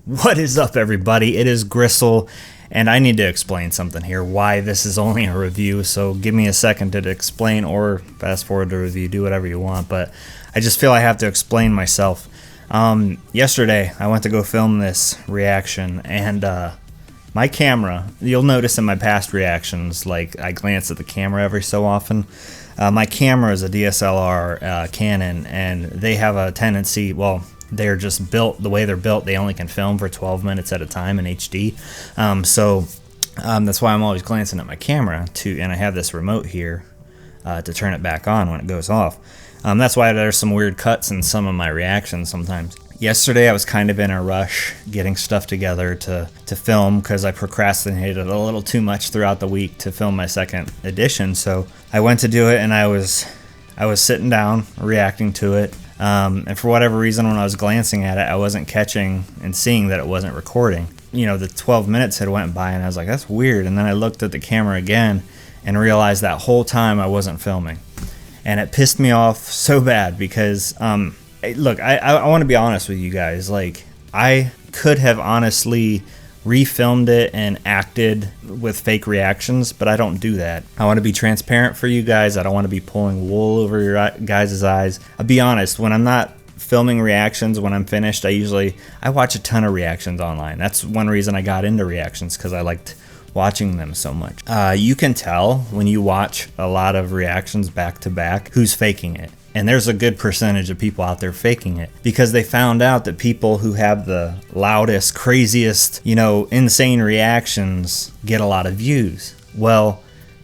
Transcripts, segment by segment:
What is up, everybody? It is Gristle, and I need to explain something here, why this is only a review, so give me a second to explain, or fast forward to review, do whatever you want, but I just feel I have to explain myself. Yesterday, I went to go film this reaction, and my camera, you'll notice in my past reactions, like I glance at the camera every so often. My camera is a DSLR Canon, and they have a tendency, well, they're just built the way they're built. They only can film for 12 minutes at a time in HD. That's why I'm always glancing at my camera and I have this remote here to turn it back on when it goes off. That's why there's some weird cuts in some of my reactions sometimes. Yesterday I was kind of in a rush getting stuff together to film because I procrastinated a little too much throughout the week to film my second edition. So I went to do it, and I was sitting down reacting to it. And for whatever reason, when I was glancing at it, I wasn't catching and seeing that it wasn't recording. You know, the 12 minutes had went by, and I was like, that's weird. And then I looked at the camera again and realized that whole time I wasn't filming. And it pissed me off so bad because, look, I want to be honest with you guys. Like, I could have honestly refilmed it and acted with fake reactions, but I don't do that. I want to be transparent for you guys. I don't want to be pulling wool over your guys' eyes. I'll be honest, when I'm not filming reactions, when I'm finished, I watch a ton of reactions online. That's one reason I got into reactions, because I liked watching them so much. You can tell when you watch a lot of reactions back to back who's faking it. And there's a good percentage of people out there faking it because they found out that people who have the loudest, craziest, insane reactions get a lot of views. Well,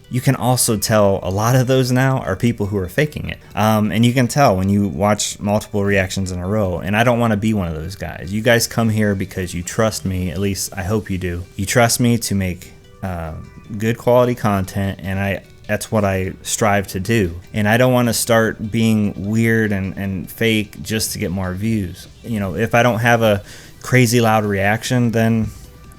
you can also tell a lot of those now are people who are faking it. And you can tell when you watch multiple reactions in a row. And I don't want to be one of those guys. You guys come here because you trust me. At least I hope you do. You trust me to make good quality content, and that's what I strive to do. And I don't want to start being weird and fake just to get more views. If I don't have a crazy loud reaction, then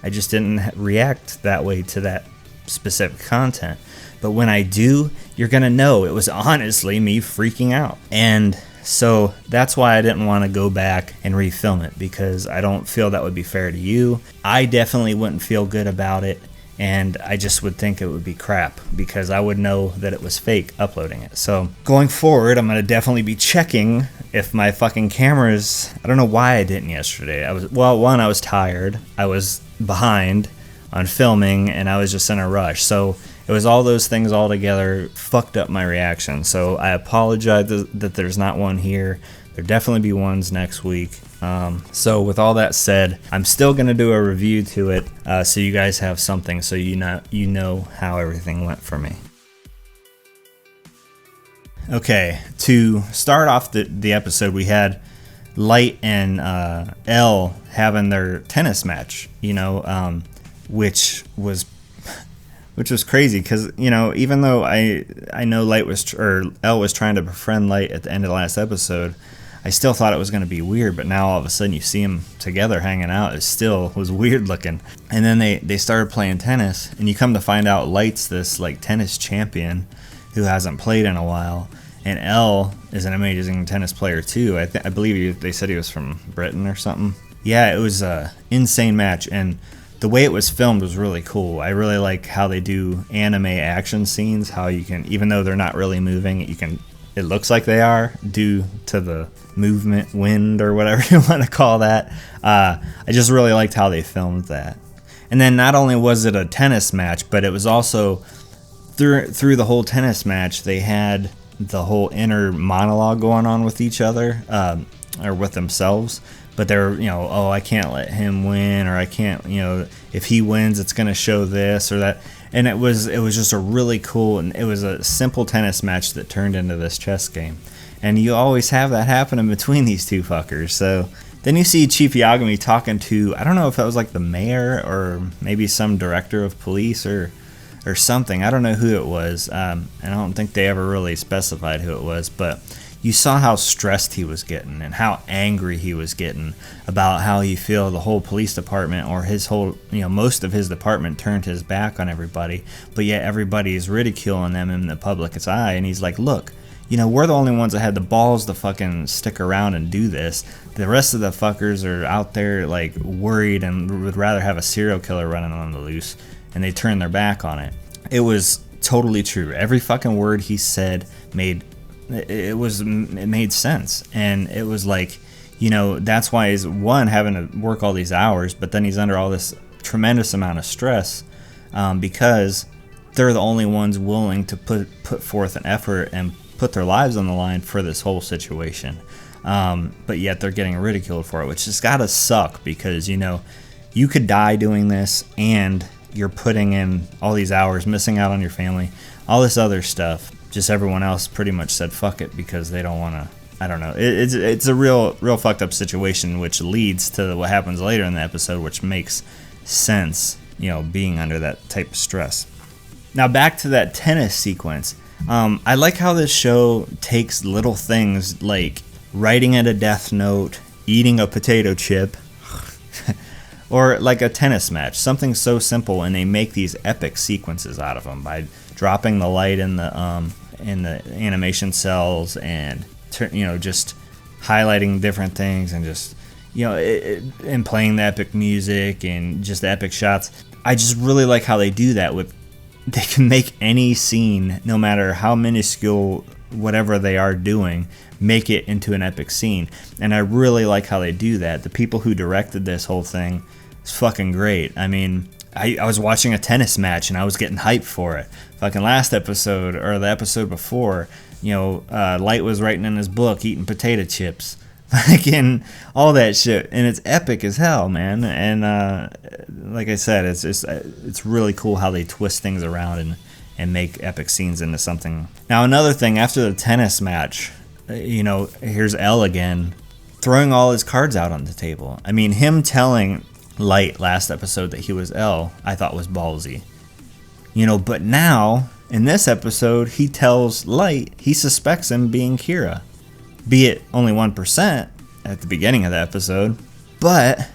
I just didn't react that way to that specific content. But when I do, you're going to know it was honestly me freaking out. And so that's why I didn't want to go back and refilm it, because I don't feel that would be fair to you. I definitely wouldn't feel good about it. And I just would think it would be crap because I would know that it was fake uploading it. So going forward, I'm going to definitely be checking if my fucking cameras. I don't know why I didn't yesterday. I was tired. I was behind on filming, and I was just in a rush. So it was all those things all together fucked up my reaction. So I apologize that there's not one here. There'll definitely be ones next week. So with all that said, I'm still going to do a review to it so you guys have something, so you know how everything went for me. Okay, to start off the episode, we had Light and L having their tennis match, which was crazy because, even though I know L was trying to befriend Light at the end of the last episode, I still thought it was going to be weird, but now all of a sudden you see them together hanging out. It still was weird looking. And then they started playing tennis, and you come to find out Light's this tennis champion who hasn't played in a while, and L is an amazing tennis player too. I believe they said he was from Britain or something. Yeah, it was an insane match, and the way it was filmed was really cool. I really like how they do anime action scenes, how you can, even though they're not really moving, it looks like they are due to the movement, wind, or whatever you want to call that. I just really liked how they filmed that. And then not only was it a tennis match, but it was also through the whole tennis match, they had the whole inner monologue going on with each other, or with themselves. But they're, I can't let him win, or I can't, if he wins, it's going to show this or that. And it was just a really cool, and it was a simple tennis match that turned into this chess game. And you always have that happen in between these two fuckers. So then you see Chief Yagami talking to, I don't know if that was the mayor or maybe some director of police or something. I don't know who it was. And I don't think they ever really specified who it was, but you saw how stressed he was getting and how angry he was getting about how he feel the whole police department, or his whole, most of his department turned his back on everybody, but yet everybody is ridiculing them in the public's eye. And he's like, look, we're the only ones that had the balls to fucking stick around and do this. The rest of the fuckers are out there like worried and would rather have a serial killer running on the loose, and they turn their back on it. It was totally true. Every fucking word he said made sense, and it was like, that's why he's having to work all these hours, but then he's under all this tremendous amount of stress, because they're the only ones willing to put forth an effort and put their lives on the line for this whole situation, but yet they're getting ridiculed for it, which has got to suck, because you could die doing this, and you're putting in all these hours, missing out on your family, all this other stuff. Just everyone else pretty much said fuck it because they don't want to. I don't know. It's a real fucked up situation, which leads to what happens later in the episode, which makes sense, being under that type of stress. Now back to that tennis sequence. I like how this show takes little things like writing at a death note, eating a potato chip, or like a tennis match, something so simple, and they make these epic sequences out of them by dropping the light in the animation cells, and just highlighting different things, and just and playing the epic music and just the epic shots. I just really like how they do that. They can make any scene, no matter how minuscule whatever they are doing, make it into an epic scene. And I really like how they do that. The people who directed this whole thing is fucking great. I mean, I was watching a tennis match and I was getting hyped for it. Fucking last episode, or the episode before, Light was writing in his book, eating potato chips. Fucking all that shit. And it's epic as hell, man. And like I said, it's really cool how they twist things around and make epic scenes into something. Now, another thing, after the tennis match, here's Elle again, throwing all his cards out on the table. I mean, him telling Light last episode that he was Elle, I thought was ballsy. But now, in this episode, he tells Light he suspects him being Kira. Be it only 1% at the beginning of the episode, but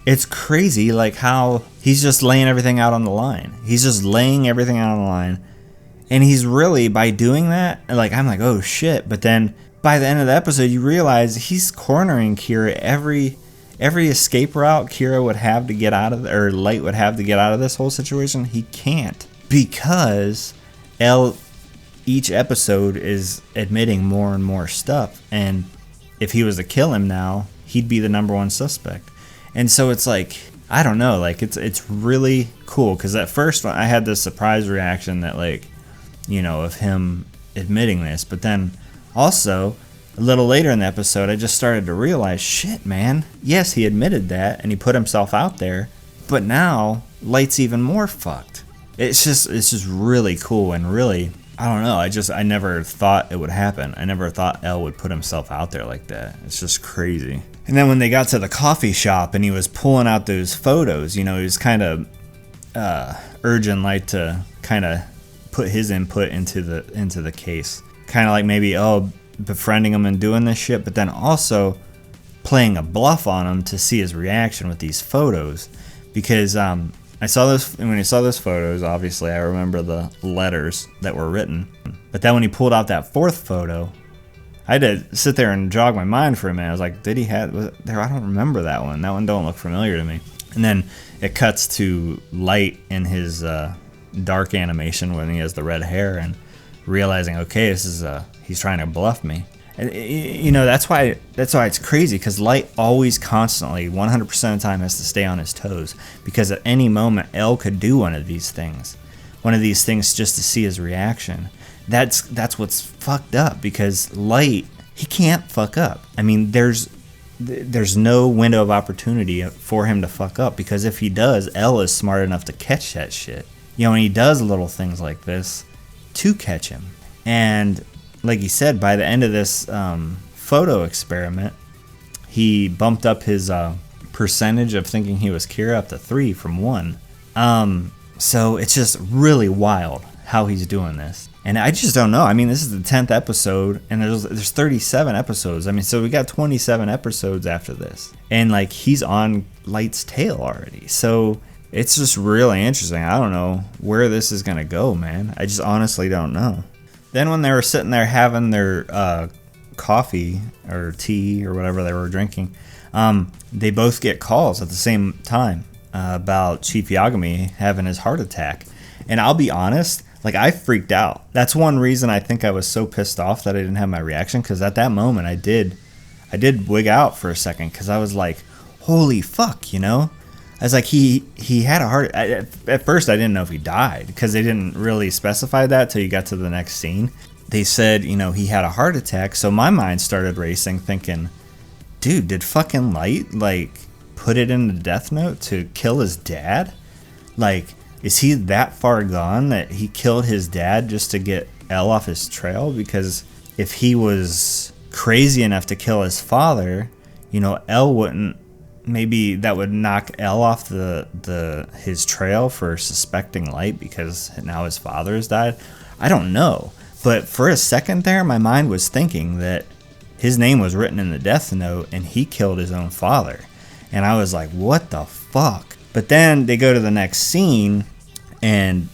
it's crazy like how he's just laying everything out on the line. He's just laying everything out on the line. And he's really, by doing that, like, I'm like, oh shit. But then by the end of the episode, you realize he's cornering Kira. Every escape route Kira would have to get out of, or Light would have to get out of this whole situation, he can't, because Elle, each episode, is admitting more and more stuff, and if he was to kill him now, he'd be the number one suspect. And so it's like, I don't know, like it's really cool, because at first I had this surprise reaction that, like, of him admitting this, but then also a little later in the episode I just started to realize, shit, man, yes, he admitted that and he put himself out there, but now Light's even more fucked. It's just really cool, and really, I don't know, I never thought it would happen. I never thought Elle would put himself out there like that. It's just crazy. And then when they got to the coffee shop and he was pulling out those photos, he was kind of urging Light to kind of put his input into the case. Kind of like maybe, befriending him and doing this shit, but then also playing a bluff on him to see his reaction with these photos. Because I saw this, and when I saw those photos, obviously I remember the letters that were written. But then when he pulled out that fourth photo, I had to sit there and jog my mind for a minute. I was like, did he have there? I don't remember that one. That one don't look familiar to me. And then it cuts to Light in his dark animation when he has the red hair, and realizing, okay, this is he's trying to bluff me. And, that's why it's crazy, because Light always constantly 100% of the time has to stay on his toes, because at any moment Elle could do one of these things just to see his reaction. That's what's fucked up, because Light, he can't fuck up. I mean, there's no window of opportunity for him to fuck up, because if he does, Elle is smart enough to catch that shit. And he does little things like this to catch him. And like he said, by the end of this photo experiment, he bumped up his percentage of thinking he was Kira up to 3 from 1. So it's just really wild how he's doing this. And I just don't know. I mean, this is the 10th episode, and there's 37 episodes. I mean, so we got 27 episodes after this. And, like, he's on Light's tail already. So it's just really interesting. I don't know where this is going to go, man. I just honestly don't know. Then when they were sitting there having their coffee or tea or whatever they were drinking, they both get calls at the same time about Chief Yagami having his heart attack. And I'll be honest, like, I freaked out. That's one reason I think I was so pissed off that I didn't have my reaction, because at that moment I did wig out for a second, because I was like, holy fuck, you know? I was like, he had a heart. At first I didn't know if he died, because they didn't really specify that till you got to the next scene. They said, you know, he had a heart attack, so my mind started racing, thinking, dude, did fucking Light, like, put it in the death note to kill his dad? Like, is he that far gone that he killed his dad just to get Elle off his trail? Because if he was crazy enough to kill his father, you know, Elle wouldn't, maybe that would knock Elle off his trail for suspecting Light because now his father has died. I don't know. But for a second there, my mind was thinking that his name was written in the death note and he killed his own father. And I was like, what the fuck? But then they go to the next scene, and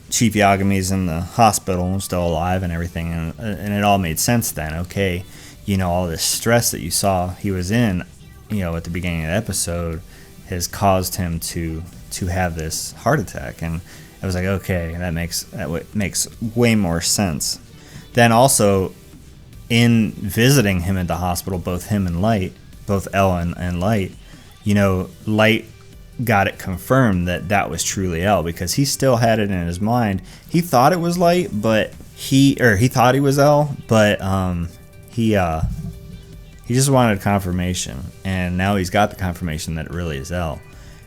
Chief Yagami's in the hospital, still alive and everything, and it all made sense then. Okay, you know, all this stress that you saw he was in, you know, at the beginning of the episode has caused him to have this heart attack. And I was like, okay, that makes way more sense. Then also, in visiting him at the hospital, both him and Light, both Elle and Light, you know, Light got it confirmed that was truly Elle, because he still had it in his mind. He thought it was Light, but he thought he was Elle, but he just wanted confirmation, and now he's got the confirmation that it really is Elle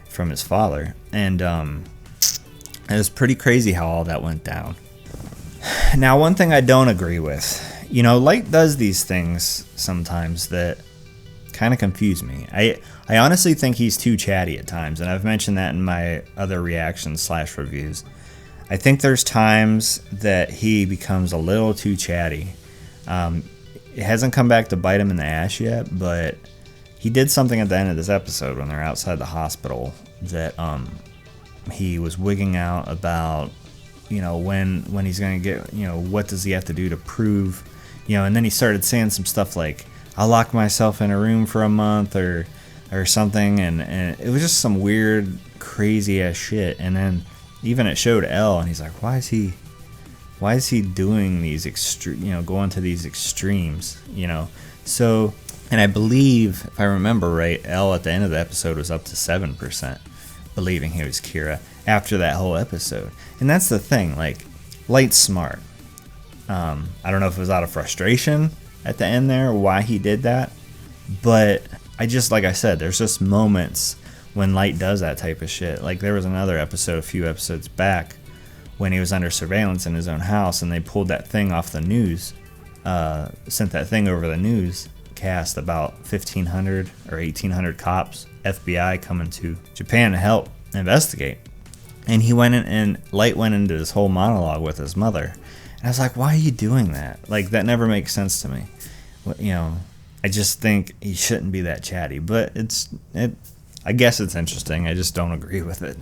from his father. And it was pretty crazy how all that went down. Now, one thing I don't agree with, you know, Light does these things sometimes that kind of confuse me. I honestly think he's too chatty at times, and I've mentioned that in my other reactions / reviews. I think there's times that he becomes a little too chatty. It hasn't come back to bite him in the ass yet, but he did something at the end of this episode when they're outside the hospital that he was wigging out about, you know, when he's going to get, you know, what does he have to do to prove, you know, and then he started saying some stuff like, I'll lock myself in a room for a month or something, and it was just some weird, crazy ass shit. And then even it showed Elle, and he's like, why is he doing these going to these extremes, you know? So, and I believe, if I remember right, Elle at the end of the episode was up to 7% believing he was Kira after that whole episode. And that's the thing, like, Light's smart. I don't know if it was out of frustration at the end there, why he did that, but I just, like I said, there's just moments when Light does that type of shit. Like, there was another episode a few episodes back when he was under surveillance in his own house, and they pulled that thing off the news, sent that thing over the newscast about 1,500 or 1,800 cops, FBI coming to Japan to help investigate. And he went in, and Light went into this whole monologue with his mother. And I was like, why are you doing that? Like, that never makes sense to me. You know, I just think he shouldn't be that chatty. But I guess it's interesting. I just don't agree with it.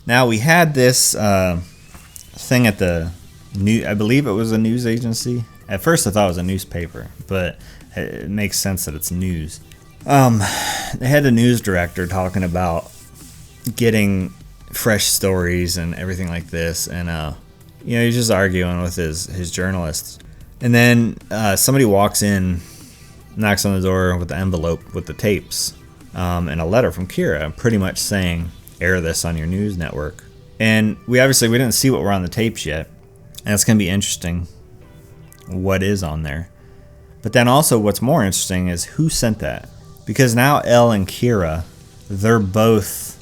Now, we had this thing at the I believe it was a news agency. At first, I thought it was a newspaper, but it makes sense that it's news. They had the news director talking about getting fresh stories and everything like this, and you know, he's just arguing with his journalists. And then somebody walks in, knocks on the door with the envelope with the tapes, and a letter from Kira, pretty much saying, air this on your news network. And we didn't see what were on the tapes yet, and it's going to be interesting what is on there. But then also what's more interesting is who sent that. Because now Elle and Kira, they're both,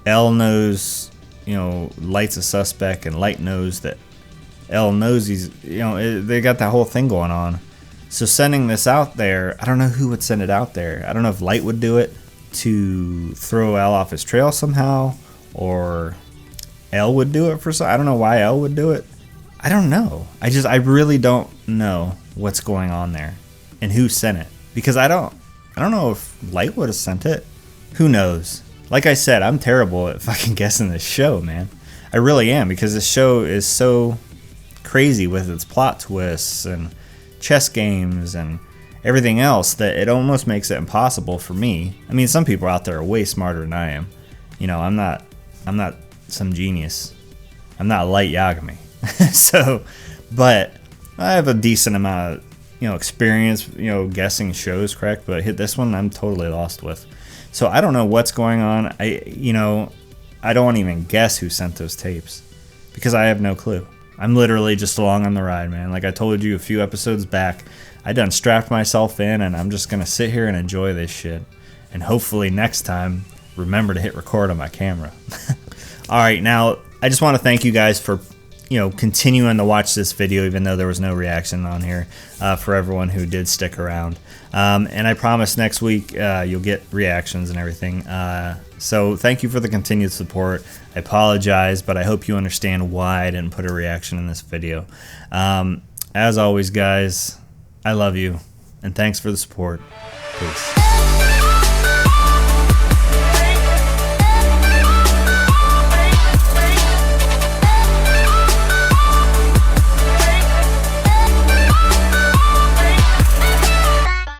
Elle knows, you know, Light's a suspect, and Light knows that Elle knows he's, you know, they got that whole thing going on. So sending this out there, I don't know who would send it out there. I don't know if Light would do it to throw Elle off his trail somehow, or Elle would do it for some. I don't know why Elle would do it. I don't know. I really don't know what's going on there and who sent it, because I don't know if Light would have sent it. Who knows? Like I said, I'm terrible at fucking guessing this show, man. I really am, because this show is so crazy with its plot twists and chess games and everything else that it almost makes it impossible for me. I mean, some people out there are way smarter than I am. You know, I'm not some genius. I'm not light Yagami. So, but I have a decent amount of, experience, guessing shows correct, but hit this one I'm totally lost with. So I don't know what's going on. I don't even guess who sent those tapes because I have no clue. I'm literally just along on the ride, man. Like I told you a few episodes back, I done strapped myself in and I'm just going to sit here and enjoy this shit. And hopefully next time, remember to hit record on my camera. All right, now I just want to thank you guys for continuing to watch this video even though there was no reaction on here, for everyone who did stick around. And I promise next week you'll get reactions and everything. So thank you for the continued support. I apologize, but I hope you understand why I didn't put a reaction in this video. As always, guys, I love you, and thanks for the support. Peace.